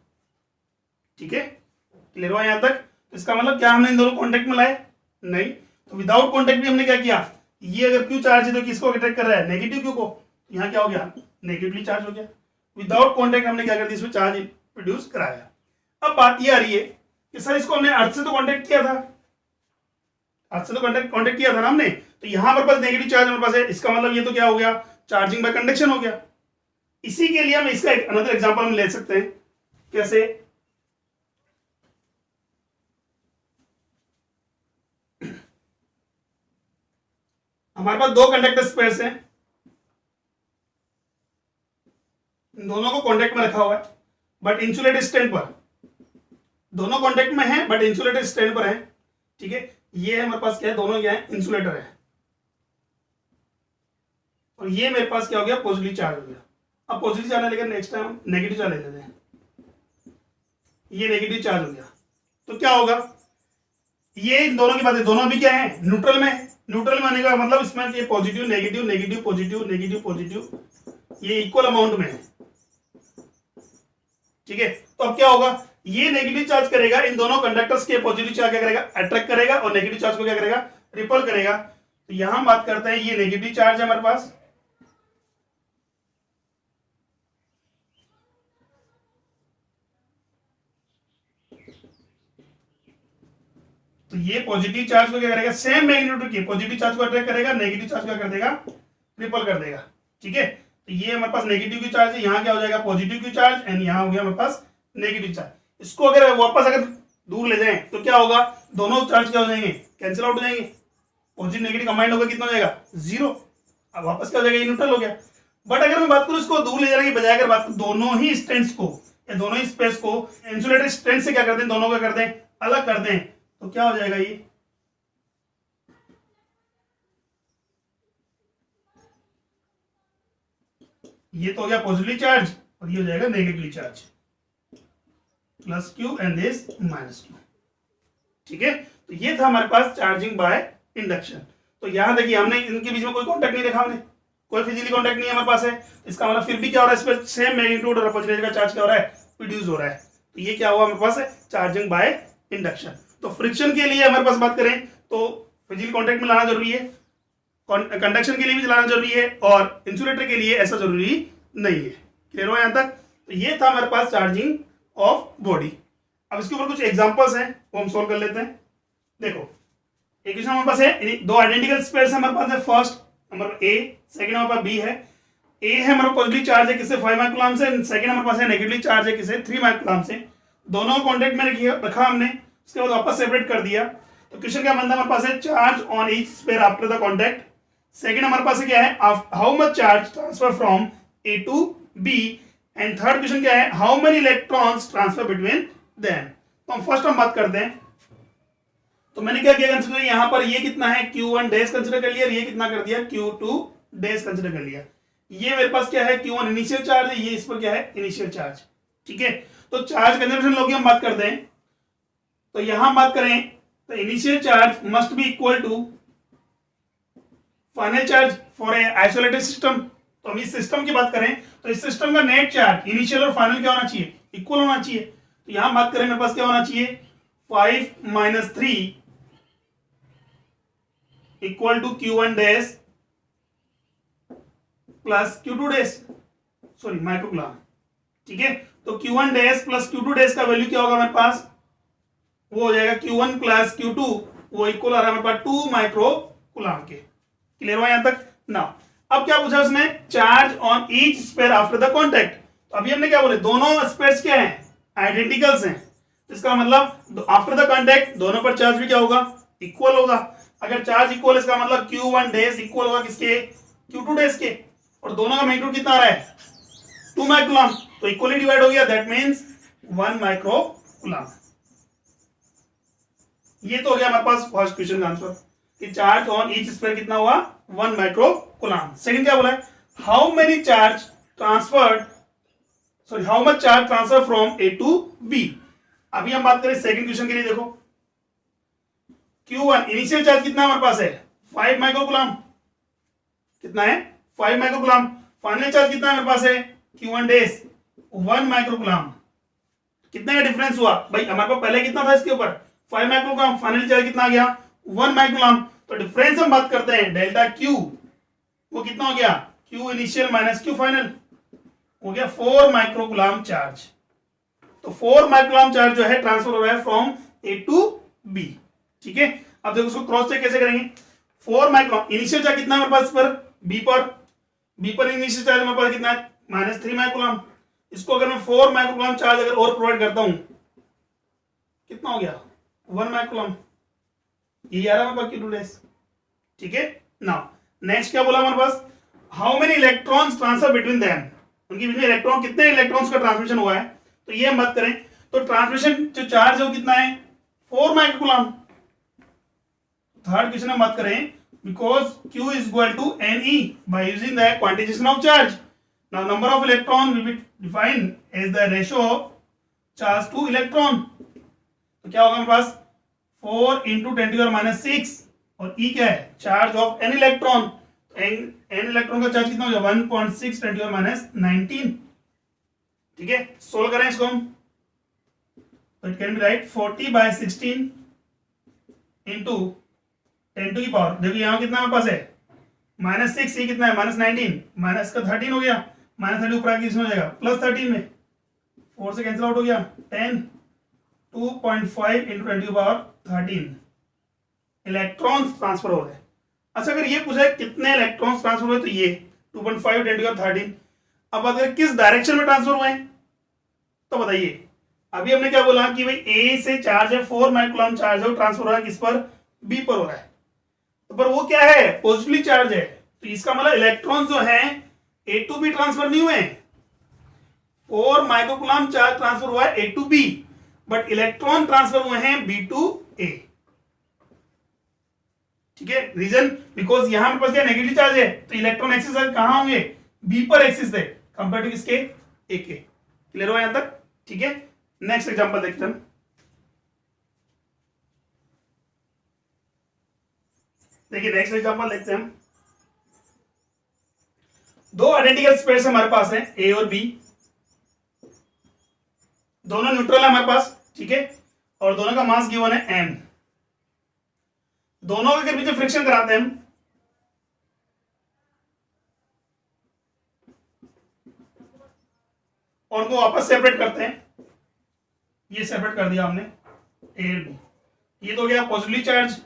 ठीक है। क्लियर हुआ यहां तक। तो इसका मतलब क्या हमने इन दोनों कॉन्टेक्ट में लाए, नहीं। तो विदाउट कॉन्टेक्ट भी हमने क्या किया, ये अगर क्यू चार्ज है तो किसको अट्रैक्ट कर रहा है, नेगेटिव क्यू को, यहाँ क्या हो गया, नेगेटिवली चार्ज हो गया। विदाउट कॉन्टेक्ट हमने क्या कर दिया, इसमें चार्ज प्रोड्यूस कराया। अब बात ये आ रही है कि सर इसको हमने अर्थ से तो कॉन्टेक्ट किया था, आज से तो कांटेक्ट किया था ना हमने, तो यहां पर पास नेगेटिव चार्ज हमारे पास है, इसका मतलब ये तो क्या हो गया, चार्जिंग बाय कंडक्शन हो गया। इसी के लिए हम इसका एक अनदर एग्जांपल हम ले सकते हैं। कैसे? हमारे पास दो कंडक्टर स्पेयर्स हैं, दोनों को कांटेक्ट में रखा हुआ है बट इंसुलेटेड स्टैंड पर, दोनों कांटेक्ट में हैं बट इंसुलेटेड स्टैंड पर हैं। ठीक है, ये हमारे पास क्या है, दोनों क्या है, इंसुलेटर है। और ये मेरे पास क्या हो गया, पॉजिटिव चार्ज हो गया। अब पॉजिटिव चार्ज लेकर नेक्स्ट टाइम नेगेटिव चार्ज ले लेते हैं। ये नेगेटिव चार्ज हो गया, तो क्या होगा, ये इन दोनों की बात है, दोनों अभी क्या है, न्यूट्रल में है। न्यूट्रल में आने का मतलब इसमें ये positive negative negative positive negative positive, ये इक्वल अमाउंट में है। ठीक है, तो अब क्या होगा, ये नेगेटिव चार्ज करेगा इन दोनों कंडक्टर्स के, पॉजिटिव चार्ज क्या करेगा, अट्रैक्ट करेगा, और नेगेटिव चार्ज को क्या करेगा, रिपल करेगा। तो यहां बात करते हैं, ये नेगेटिव चार्ज है हमारे पास, तो ये पॉजिटिव चार्ज को क्या करेगा, सेम मैग्नीट्यूड की पॉजिटिव चार्ज को अट्रैक्ट करेगा, नेगेटिव चार्ज क्या कर देगा, रिपल कर देगा। ठीक है, तो ये हमारे पास नेगेटिव की चार्ज है, यहाँ क्या हो जाएगा, पॉजिटिव की चार्ज, एंड यहाँ हो गया हमारे पास नेगेटिव चार्ज। इसको अगर वापस अगर दूर ले जाएं तो क्या होगा, दोनों चार्ज क्या हो जाएंगे, कैंसिल आउट हो जाएंगे, पॉजिटिव नेगेटिव कंबाइंड होगा, कितना हो जाएगा, 0। अब वापस क्या हो जाएगा, ये न्यूट्रल हो गया। बट अगर मैं बात करूं इसको दूर ले जाने की बजाय, अगर बात करूं दोनों ही स्टैंड्स को या दोनों ही स्पेस को इंसुलेटेड स्टैंड से क्या कर दें, दोनों का कर दें, अलग कर दें, तो क्या हो जाएगा, ये तो हो गया पॉजिटिव चार्ज और ये हो जाएगा negative charge, plus Q and this minus Q. ठीक है, तो ये था हमारे पास चार्जिंग बाय इंडक्शन। तो यहां देखिए हमने इनके बीच में कोई कॉन्टैक्ट नहीं देखा, हमने कोई फिजिकली कॉन्टैक्ट नहीं हमारे पास है, इसका मतलब फिर भी क्या हो रहा है, इस पर सेम मैग्नीट्यूड और अपॉर्चुनिटी का चार्ज क्या हो रहा है, प्रोड्यूस हो रहा है। तो ये क्या हुआ हमारे पास है, चार्जिंग बाय इंडक्शन। तो फ्रिक्शन के लिए हमारे पास बात करें तो फिजिकल कॉन्टैक्ट में लाना जरूरी है, कंडक्शन के लिए भी चलाना जरूरी है, और इंसुलेटर के लिए ऐसा जरूरी नहीं है। क्लियर हुआ यहां तक? तो ये था हमारे पास चार्जिंग ऑफ बॉडी। अब इसके ऊपर कुछ एग्जांपल्स हैं, वो हम सोल्व कर लेते हैं। देखो, एक क्वेश्चन हमारे पास है, दो आइडेंटिकल स्पेयर्स हमारे पास है, फर्स्ट नंबर ए, सेकंड हमारे पास बी है। ए है हमारा पॉजिटिव चार्ज है किससे, 5 माइक्रोकूलम से, सेकंड हमारे पास है नेगेटिव चार्ज है किससे, 3 माइक्रोकूलम से। दोनों कॉन्टेक्ट में रखा हमने, उसके बाद वापस सेपरेट कर दिया। तो क्वेश्चन क्या बनता है हमारे पास है, charge on each sphere after the contact. Second हमारे पास क्या है, how much charge transfer from A to B, and third question क्या है, how many electrons transfer between them. तो हम फर्स्ट बात करते हैं। तो मैंने क्या किया कंसीडर, यहां पर ये कितना है, Q1 डैश कंसीडर कर लिया, और ये कितना कर दिया, Q2 डैश कंसीडर कर लिया। ये मेरे पास क्या है, Q1 इनिशियल चार्ज है, ये इस पर क्या है, इनिशियल चार्ज। ठीक है, तो चार्ज कंजर्वेशन लॉ की हम बात करते हैं। तो यहां बात करें तो initial charge must be equal to final charge for a isolated system. तो हम इस सिस्टम की बात करें तो इस सिस्टम का नेट चार्ज इनिशियल और फाइनल क्या होना चाहिए, इक्वल होना चाहिए। तो यहां बात करें मेरे पास क्या होना चाहिए, 5 - 3 equal to Q1 dash plus Q2 dash, sorry microcoulomb. ठीक है, तो Q1 dash plus Q2 dash का वैल्यू क्या होगा हमारे पास, वो हो जाएगा Q1 प्लस Q2, वो इक्वल आ रहा है हमारे पास 2 माइक्रोकूलम के। क्लियर हुआ यहां तक ना? अब क्या पूछा उसने, charge on each sphere after the contact. तो अभी हमने क्या बोले, दोनों स्पेयर्स क्या हैं, आइडेंटिकल्स हैं। इसका मतलब आफ्टर द कॉन्टैक्ट दोनों पर चार्ज भी क्या होगा, इक्वल होगा। अगर चार्ज इक्वल है इसका मतलब Q1 डैश इक्वल होगा किसके, Q2 डैश के, और दोनों का मैग्नीट्यूड कितना आ रहा है, 2 माइक्रोकूलम, तो इक्वली डिवाइड हो गया, दैट मींस 1 माइक्रोकूलम। ये तो हो गया हमारे पास फर्स्ट क्वेश्चन का आंसर कि चार्ज ऑन ईच स्पेयर कितना हुआ, 1 माइक्रोकूलम। सेकंड क्या बोला है, how many charge transferred, sorry how much charge transfer from A to B. अभी हम बात करें सेकंड क्वेश्चन के लिए। देखो Q1 इनिशियल चार्ज कितना हमारे पास है, 5 माइक्रोकूलम, कितना है, 5 माइक्रोकूलम। फाइनल चार्ज कितना हमारे पास है, Q1 डैश 1 माइक्रोकूलम। कितना का डिफरेंस हुआ भाई, हमारे पास पहले कितना था इसके ऊपर, 5 माइक्रोकूलम, फाइनल चार्ज कितना आ गया, 1 माइक्रोकूलम। तो डिफरेंस हम बात करते हैं डेल्टा Q, वो कितना हो गया, Q initial minus Q final, हो गया 4 माइक्रोकूलम चार्ज। तो 4 माइक्रोकूलम चार्ज जो है ट्रांसफर हो रहा है फ्रॉम ए टू बी। ठीक है, अब देखो उसको क्रॉस चेक कैसे करेंगे। 4 माइक्रोन इनिशियल चार्ज कितना है हमारे पास पर बी पर इनिशियल चार्ज हमारे पास कितना है -3 माइक्रोन। इसको अगर मैं 4 माइक्रोन चार्ज अगर और प्रोवाइड करता हूं कितना हो गया 1 माइक्रोन। ये आ रहा है हमारे पास Q2 ठीक है। नाउ नेक्स्ट क्या बोला हमारे पास, how many electrons transfer between them, उनके बीच में इलेक्ट्रॉन कितने इलेक्ट्रॉन्स का ट्रांसमिशन हुआ है। तो ये हम बात करें तो ट्रांसमिशन जो चार्ज है वो कितना है 4 माइक्रोकूलम। थर्ड क्वेश्चन हम बात करें because Q is equal to Ne by using the quantization of charge. Now number of electron will be defined as the ratio of charge to electron. तो क्या होगा हमारे पास 4 into 10⁻⁻⁶ और E क्या है charge of n electron. n electron का charge कितना हो जाएगा 1.6 10⁻⁹ ठीक है। सोल्व करें इसको हम तो it can be write 40/16 into 10 to की पावर, देखो यहाँ कितना हमारे पास है -6, ये कितना है -19, माइनस का 13 हो गया, -30 ऊपर आके इसमें हो जाएगा +13 में 4 से कैंसिल आउट हो गया 10 2.5 इंटू 10 टू की पावर 13 इलेक्ट्रॉन्स ट्रांसफर हो रहे हैं। अच्छा अगर ये पूछा है कितने इलेक्ट्रॉन्स ट्रांसफर हुए तो ये 2.5 10 टू की पावर 13। अब अगर किस डायरेक्शन में ट्रांसफर हुए तो बताइए। अभी हमने क्या बोला कि भाई ए से चार्ज है 4 माइक्रोकूलम चार्ज है वो ट्रांसफर हो रहा है किस पर बी पर हो रहा है, तो पर वो क्या है पॉजिटिवली चार्ज है, तो इसका मतलब इलेक्ट्रॉन जो है ए टू बी ट्रांसफर नहीं हुए। 4 माइक्रोकूलम चार्ज ट्रांसफर हुआ है A to B but electron transfer हुए हैं बी टू ए ठीक है। रीजन बिकॉज यहां पर क्या नेगेटिव चार्ज है तो इलेक्ट्रॉन एक्सिस कहां होंगे बी पर एक्सिस है कंपेयर टू किसके ए के। क्लियर हुआ यहां तक ठीक है। नेक्स्ट एग्जांपल देखते हैं। देखिए नेक्स्ट एग्जांपल देखते हैं हम। दो आइडेंटिकल स्पेयर्स हमारे पास हैं ए और बी, दोनों न्यूट्रल है हमारे पास ठीक है और दोनों का मास गिवन है m। दोनों के बीच फ्रिक्शन कराते हैं हम और उनको वापस सेपरेट करते हैं। ये सेपरेट कर दिया हमने ए और बी, ये तो हो गया पॉजिटिवली चार्ज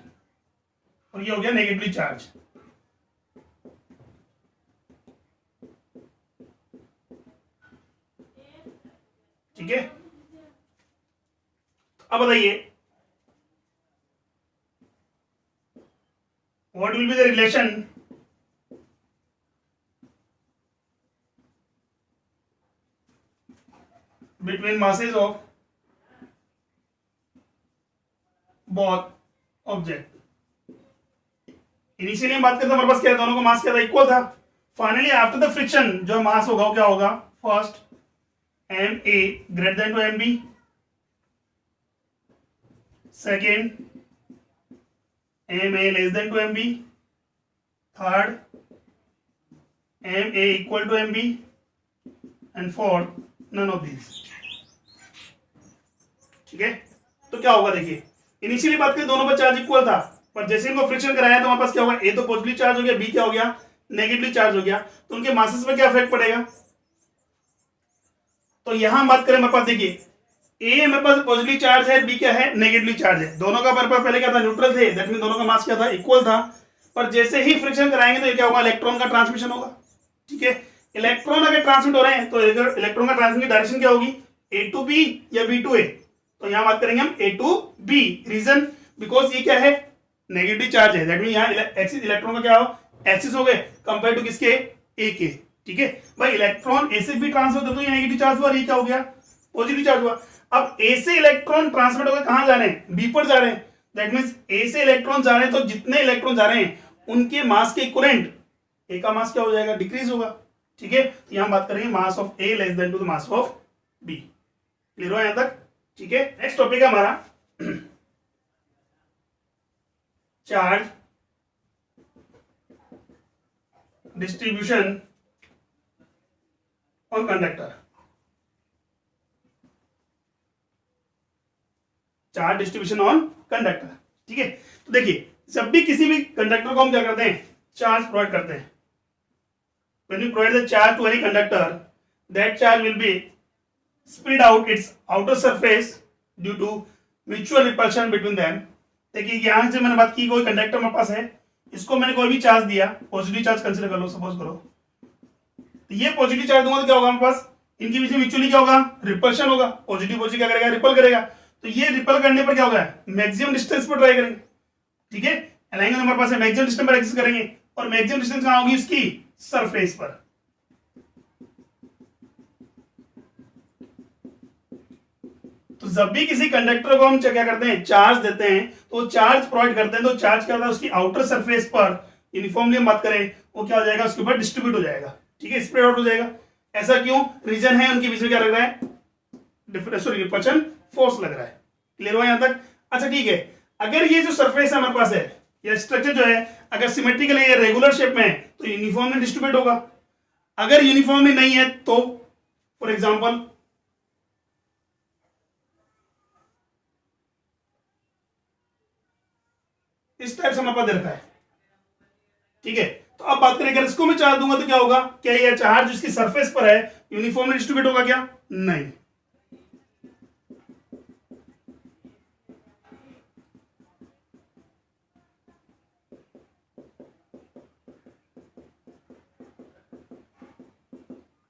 और ये हो गया नेगेटिवली चार्ज। ठीक है। अब बताइए what will be the relation between masses of both object. Initially हम बात करते हैं हमारे पास क्या है दोनों का मास क्या था इक्वल था। फाइनली आफ्टर द फ्रिक्शन जो मास होगा वो क्या होगा first m A greater than to m B, second m A less than to m B, third m A equal to m B and fourth none of these. ठीक है। तो क्या होगा देखिए इनिशियली बात करें दोनों पर चार्ज इक्वल था पर जैसे इनको फ्रिक्शन कराया तो हमारे पास क्या होगा ए तो पॉजिटिवली चार्ज हो गया बी क्या हो गया नेगेटिवली चार्ज हो गया, तो उनके मासेस पे क्या इफेक्ट पड़ेगा। तो यहां हम बात करें हमारे पास देखिए ए हमारे पास पॉजिटिवली चार्ज है बी क्या है नेगेटिवली चार्ज है, दोनों का हमारे पास पहले क्या था न्यूट्रल थे दैट मीन दोनों का मास क्या था इक्वल था। पर जैसे ही फ्रिक्शन कराएंगे तो ये क्या होगा इलेक्ट्रॉन का ट्रांसमिशन होगा। ठीक है। इलेक्ट्रॉन अगर ट्रांसमिट हो रहे हैं तो इलेक्ट्रॉन का ट्रांसमिट की डायरेक्शन क्या होगी ए टू बी या बी टू ए, तो यहां बात करेंगे हम ए टू बी। रीजन बिकॉज ये क्या है नेगेटिव चार्ज है दैट मीन यहां एक्सिस इलेक्ट्रॉन का क्या हो एक्सिस हो गए कंपेयर टू किसके ए के। ठीक है भाई इलेक्ट्रॉन ए से बी ट्रांसफर होता तो ये नेगेटिव चार्ज हुआ, ये क्या हो गया पॉजिटिव चार्ज हुआ। अब ए से इलेक्ट्रॉन ट्रांसमिट होकर कहां जा रहे हैं बी पर जा रहे हैं दैट मींस ए से इलेक्ट्रॉन जा रहे हैं तो जितने इलेक्ट्रॉन जा रहे हैं उनके मास के इक्विवेलेंट ए का मास क्या हो जाएगा डिक्रीज होगा। ठीक है। तो यहां बात करेंगे mass of A less than to the mass of B. Clear हुआ यहां तक। ठीक है। नेक्स्ट टॉपिक है हमारा charge distribution on conductor. Charge distribution on conductor. ठीक है। तो देखिए जब भी किसी भी कंडक्टर को हम क्या करते हैं चार्ज प्रोवाइड करते हैं, when you provide the charge to any conductor that charge will be spread out its outer surface due to mutual repulsion between them देखिए यहां से मैंने बात की, कोई कंडक्टर मेरे पास है, इसको मैंने कोई भी चार्ज दिया, पॉजिटिव चार्ज कंसिडर कर लो, सपोज करो, तो ये पॉजिटिव चार्ज दूंगा तो क्या होगा मेरे पास, इनके बीच में म्यूचुअली क्या होगा, रिपल्शन होगा, पॉजिटिव पॉजिटिव क्या करेगा, रिपल करेगा। तो ये रिपल करने पर क्या होगा, मैक्सिमम डिस्टेंस पर ट्राई करेंगे, ठीक है, लाइन हमारे पास है, मैक्सिमम डिस्टेंस पर एक्सिस्ट करेंगे, और मैक्सिमम डिस्टेंस कहां होगी, इसकी सरफेस पर। तो जब भी किसी कंडक्टर को हम क्या करते हैं, चार्ज देते हैं, तो चार्ज प्रोवाइड करते हैं, तो चार्ज क्या होता है, उसकी आउटर सरफेस पर यूनिफॉर्मली हम बात करें, वो क्या हो जाएगा, उसके ऊपर डिस्ट्रीब्यूट हो जाएगा, ठीक है, स्प्रेड आउट हो जाएगा। ऐसा क्यों, रीजन है उनके बीच में क्या लग रहा है, सॉरी रिपल्शन फोर्स लग रहा है। क्लियर हुआ यहां तक। अच्छा ठीक है, अगर ये जो सरफेस है हमारे पास है, या स्ट्रक्चर जो है, अगर सिमेट्रिकल है, रेगुलर शेप में है, तो यूनिफॉर्मली डिस्ट्रीब्यूट होगा। अगर यूनिफॉर्मली नहीं है तो फॉर एग्जांपल इस टाइप से हमारे पास दे रखा है, ठीक है। तो अब बात करें, अगर इसको मैं चार्ज दूंगा तो क्या होगा, क्या ये चार्ज जिसकी सरफेस पर है यूनिफॉर्मली डिस्ट्रीब्यूट होगा क्या, नहीं।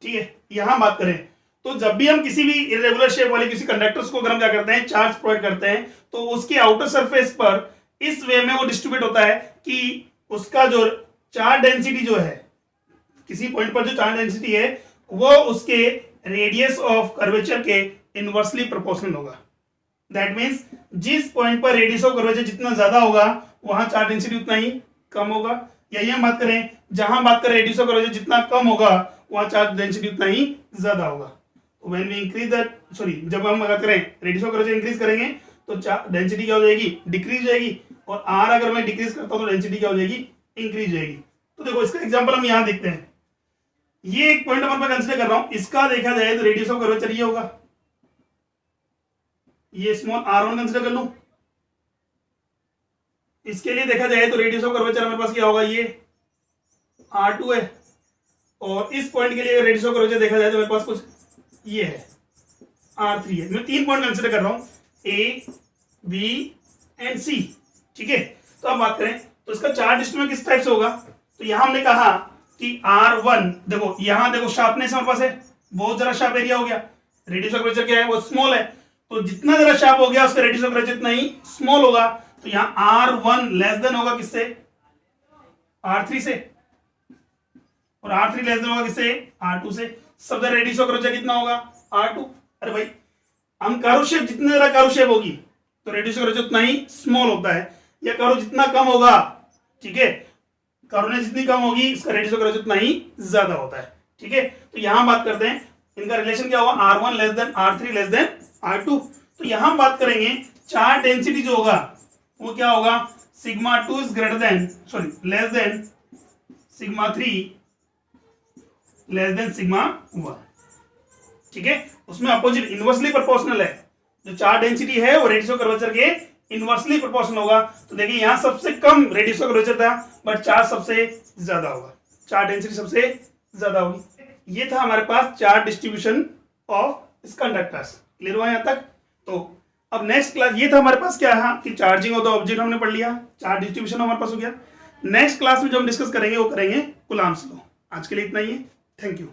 ठीक है, यहां बात करें तो जब भी हम किसी भी इरेगुलर शेप वाले किसी कंडक्टर्स को अगर हम क्या करते हैं, चार्ज प्रोवाइड करते हैं, तो उसके आउटर सरफेस पर इस वे में वो डिस्ट्रीब्यूट होता है कि उसका जो चार्ज डेंसिटी जो है, किसी पॉइंट पर जो चार्ज डेंसिटी है, वो उसके रेडियस ऑफ कर्वेचर के इनवर्सली प्रोपोर्शनल होगा। दैट मींस जिस पॉइंट पर रेडियस ऑफ कर्वेचर जितना ज्यादा होगा, वहां चार्ज डेंसिटी उतना ही कम होगा। यही हम बात करें, जहां बात करें रेडियस ऑफ कर्वेचर जितना कम होगा, वहां चार्ज डेंसिटी उतना ही ज्यादा होगा। When we increase that, sorry, जब हम बात करें रेडियस ऑफ कर्वेचर इंक्रीज करेंगे तो डेंसिटी क्या हो जाएगी, डिक्रीज हो जाएगी, और आर अगर मैं डिक्रीज करता हूं तो डेंसिटी क्या हो जाएगी, इंक्रीज हो जाएगी। तो देखो इसका एग्जांपल हम यहां देखते हैं, ये एक पॉइंट नंबर पर कंसीडर कर रहा हूं, इसका देखा जाए तो रेडियस ऑफ कर्वेचर ये होगा, ये स्मॉल r1 कंसीडर कर लूं। इसके लिए देखा जाए तो रेडियस ऑफ कर्वेचर हमारे पास क्या होगा, ये r2 है, और इस पॉइंट के लिए रेडियस ऑफ कर्वेचर देखा जाए तो मेरे पास कुछ ये है, r3 है। मैं 3 पॉइंट कंसीडर कर रहा हूं, a b एंड c, ठीक है। तो अब बात करें तो इसका चार्ज डिस्ट्रीब्यूशन किस टाइप से होगा, तो यहां हमने कहा कि R1, देखो यहां देखो शार्पनेस हमारे पास है, बहुत जरा शार्प एरिया हो गया, रेडियस ऑफ कर्वेचर क्या है, वो स्मॉल है, तो जितना जरा शार्प हो गया उसका रेडियस ऑफ कर्वेचर इतना ही स्मॉल होगा। तो यहां R1 लेस देन होगा किससे, R3 से, और R3 लेस देन होगा किससे, R2 से। सब रेडियस ऑफ कर्वेचर कितना होगा, R2। अरे भाई हम कर्व शेप, जितनी जरा कर्व शेप होगी तो रेडियस ऑफ कर्वेचर उतना ही स्मॉल होता है, या कर्व जितना कम होगा, ठीक है, कर्वनेस जितनी कम होगी इसका रेडियस ऑफ कर्वेचर उतना ही ज्यादा होता है, ठीक है। तो यहां बात करते हैं इनका रिलेशन क्या होगा, R1 less than R3 less than R2। तो यहां बात करेंगे चार्ज डेंसिटी जो होगा वो क्या होगा, sigma 2 is greater than, sorry less than sigma 3 less than sigma 1, ठीक है। उसमें अपोजिट इनवर्सली प्रोपोर्शनल है, जो चार्ज डेंसिटी है वो रेडियस ऑफ कर्वेचर के इनवर्सली प्रोपोर्शनल होगा। तो देखिए यहां सबसे कम रेडियस ऑफ कर्वेचर था, बट चार्ज सबसे ज्यादा होगा, चार्ज डेंसिटी सबसे ज्यादा होगी। ये था हमारे पास चार्ज डिस्ट्रीब्यूशन ऑफ इस कंडक्टर्स। क्लियर हुआ यहां तक। तो अब नेक्स्ट क्लास, ये था हमारे पास क्या है कि चार्जिंग ऑफ द ऑब्जेक्ट हमने पढ़ लिया, चार्ज डिस्ट्रीब्यूशन हमारे पास हो गया। नेक्स्ट क्लास में जो हम डिस्कस करेंगे वो करेंगे कूलम्ब्स लॉ। आज के लिए इतना ही है, थैंक यू।